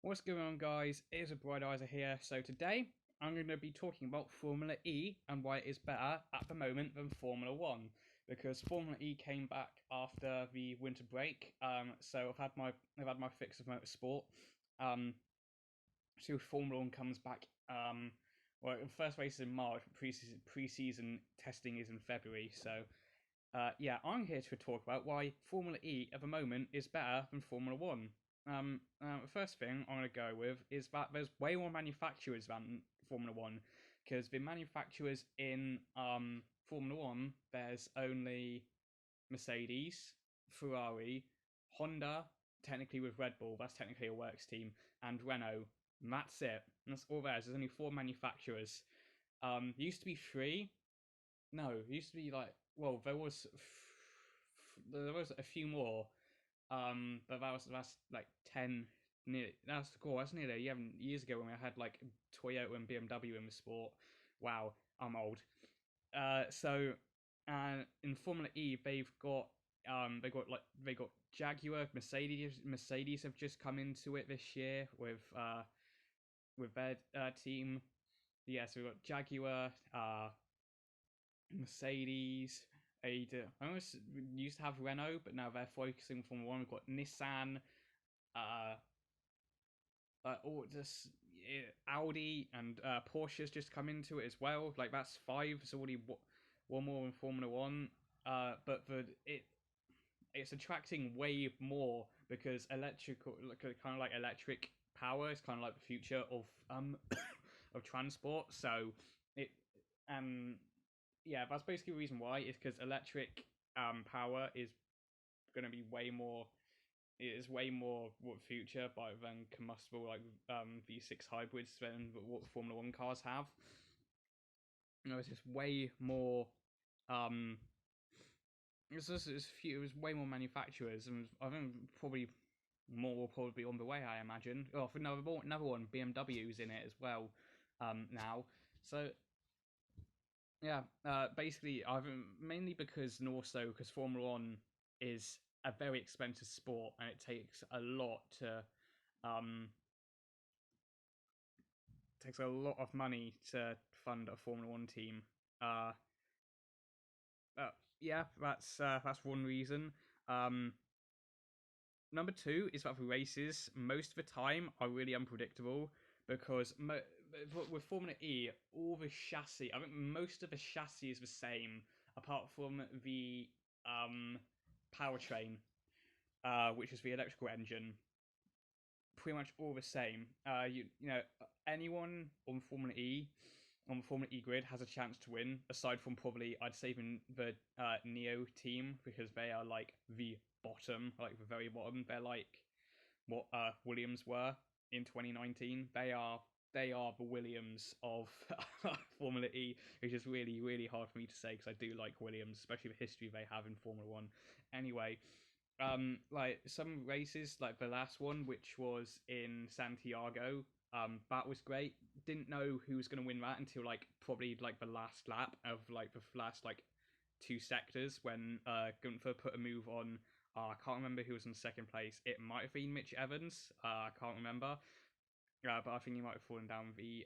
What's going on, guys? It's a Bright Eyes here. So today I'm going to be talking about Formula E and why it is better at the moment than Formula One, because Formula E came back after the winter break. So I've had my fix of motorsport. So Formula One comes back. Well, the first race is in March. Pre-season testing is in February. So yeah, I'm here to talk about why Formula E at the moment is better than Formula One. The first thing I'm going to go with is that there's way more manufacturers than Formula One, because the manufacturers in Formula One, there's only Mercedes, Ferrari, Honda, technically with Red Bull, that's technically a works team, and Renault. And that's it. And that's all there is. There's only four manufacturers. There used to be three. No, it used to be like, well, there was a few more, but that's like 10. That's cool. That's nearly 11 years ago when we had like Toyota and BMW in the sport. Wow, I'm old. So, in Formula E, they got Jaguar, Mercedes have just come into it this year with their team. Yeah, so we've got Jaguar, Mercedes. I almost used to have Renault, but now they're focusing from one. We've got Nissan, uh, all just Audi and Porsche's just come into it as well. Like that's five. It's already one more in Formula One. But it's attracting way more because electrical, like kind of like electric power, is kind of like the future of of transport. So it um yeah, that's basically the reason why. Is because electric power is going to be way more. It is way more what future than combustible like V6 hybrids than what Formula One cars have. It's just way more. Um, it was way more manufacturers, and I think probably more will probably be on the way. I imagine. Oh, for another one, BMW's in it as well. Now, so yeah, basically, I've mainly because, and also because Formula One is a very expensive sport, and it um, takes a lot of money to fund a Formula One team. Uh, yeah, that's one reason. Um, Number two is that the races most of the time are really unpredictable because with Formula E, all the chassis, I think most of the chassis is the same apart from the powertrain, which is the electrical engine. Pretty much all the same. You know, anyone on the Formula E grid has a chance to win. Aside from probably, I'd say even the Neo team because they are like the bottom, like the very bottom. They're like what Williams were in 2019. They are the Williams of Formula E, which is really really hard for me to say because I do like Williams, especially the history they have in Formula One. Anyway, like some races, like the last one, which was in Santiago, that was great. Didn't know who was going to win that until like probably like the last lap of like the last like two sectors when Gunther put a move on. I can't remember who was in second place. It might have been Mitch Evans. I can't remember. But I think he might have fallen down the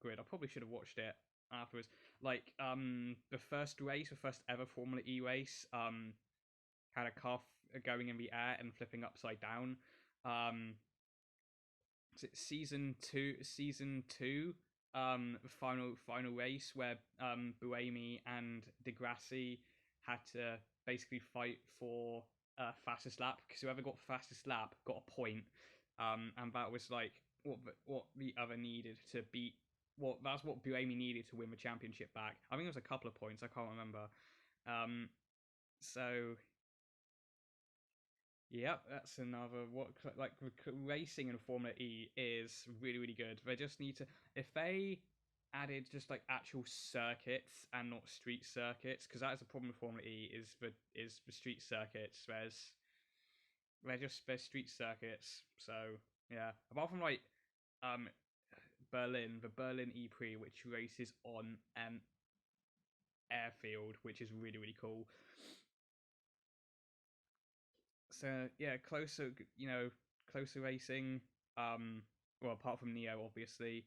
grid. I probably should have watched it afterwards. Like the first race, the first ever Formula E race, had a car going in the air and flipping upside down. Um, season two, final race where Buemi and Degrassi had to basically fight for fastest lap because whoever got fastest lap got a point. And that was like what the other needed to beat. That's what Buemi needed to win the championship back. I think it was a couple of points. I can't remember. So yep, that's another what like racing in Formula E is really really good. They just need to if they added just like actual circuits and not street circuits because that is the problem with Formula E is the street circuits. They're street circuits. So yeah, apart from like um the Berlin E Prix, which races on an airfield, which is really really cool. So yeah, closer racing. well, apart from Neo, obviously.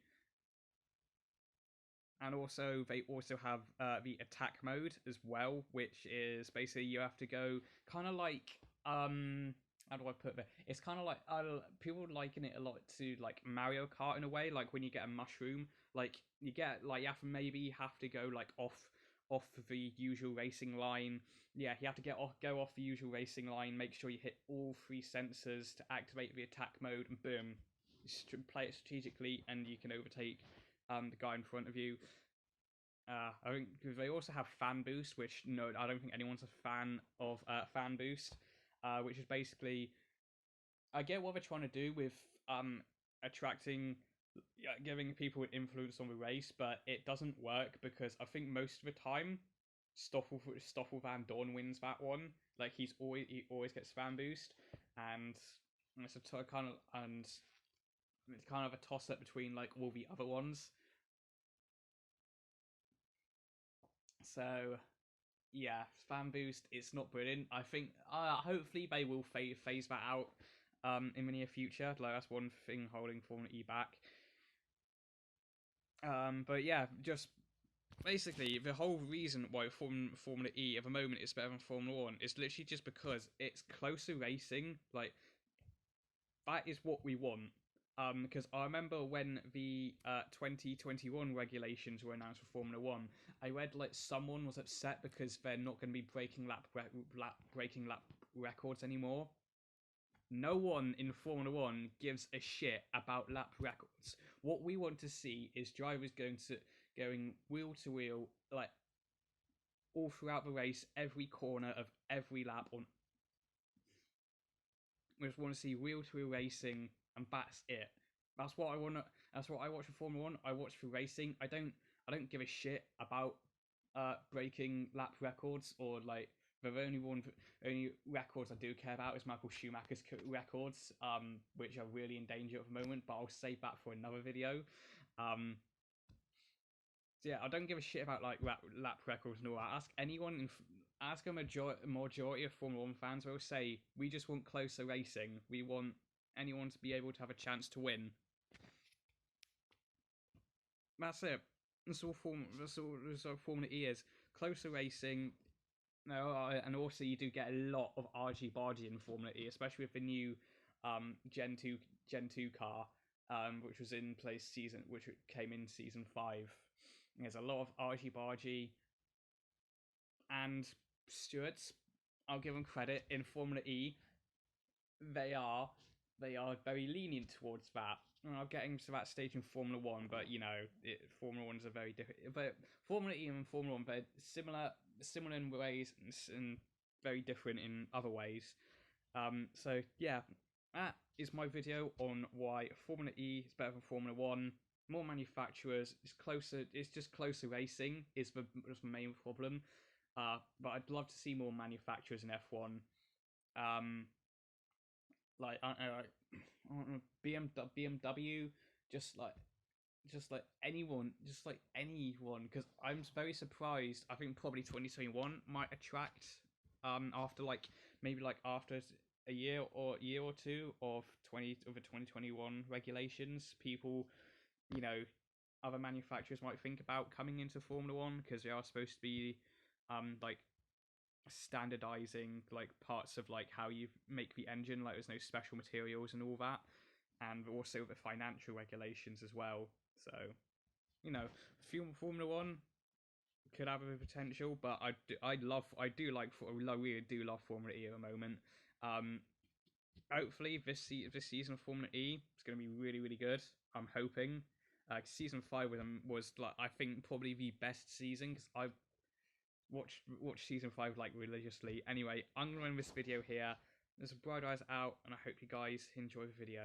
And also, they also have the attack mode as well, which is basically you have to go kind of like how do I put that? It's kind of like people liken it a lot to like Mario Kart in a way. Like when you get a mushroom, like you get like you have to go like off the usual racing line. Yeah, you have to go off the usual racing line. Make sure you hit all three sensors to activate the attack mode, and boom, play it strategically, and you can overtake the guy in front of you. I think because they also have fan boost, which no, I don't think anyone's a fan of fan boost, which is basically I get what they're trying to do with attracting, giving people an influence on the race, but it doesn't work because I think most of the time Stoffel Van Dorn wins that one. Like he always gets fan boost, and it's a kind of and it's kind of a toss up between like all the other ones. So yeah, fan boost. It's not brilliant. I think hopefully they will phase that out in the near future. Like that's one thing holding Formula E back. But yeah, just basically the whole reason why Formula E at the moment is better than Formula One is literally just because it's closer racing. Like that is what we want. Because I remember when the 2021 regulations were announced for Formula One, I read like someone was upset because they're not going to be breaking lap records anymore. No one in Formula One gives a shit about lap records. What we want to see is drivers going wheel to wheel, like all throughout the race, every corner of every lap. We just want to see wheel to wheel racing, and that's it. That's what I want. That's what I watch for Formula One. I watch for racing. I don't give a shit about breaking lap records or like the only records I do care about is Michael Schumacher's records, which are really in danger at the moment. But I'll save that for another video. Um, so yeah, I don't give a shit about like lap records and all that. Ask a majority of Formula One fans will say we just want closer racing. We want anyone to be able to have a chance to win. That's it. That's all Formula E is. Closer racing. No, and also you do get a lot of argy bargy in Formula E, especially with the new Gen 2 car, which was in place which came in season 5. There's a lot of argy bargy, and stewards, I'll give them credit, in Formula E, they are very lenient towards that. I'll get into that stage in Formula One, but you know, Formula One's a very different. But Formula E and Formula One, they're similar in ways and very different in other ways. So yeah, that is my video on why Formula E is better than Formula One. More manufacturers, it's closer. It's just closer racing is the main problem. But I'd love to see more manufacturers in F1. Um, like I don't know, BMW, just like just like anyone, because I'm very surprised. I think probably 2021 might attract after like maybe like after a year or two of the 2021 regulations, people, you know, other manufacturers might think about coming into Formula One because they are supposed to be like standardizing like parts of like how you make the engine, like there's no special materials and all that, and also the financial regulations as well. So you know, Formula One could have a potential, but I really do love Formula E at the moment. um Hopefully this season of Formula E is going to be really good. I'm hoping. Season 5 was like, I think, probably the best season because I've watch season 5 like religiously. Anyway, I'm gonna end this video here. There's a Bright Eyes out, and I hope you guys enjoy the video.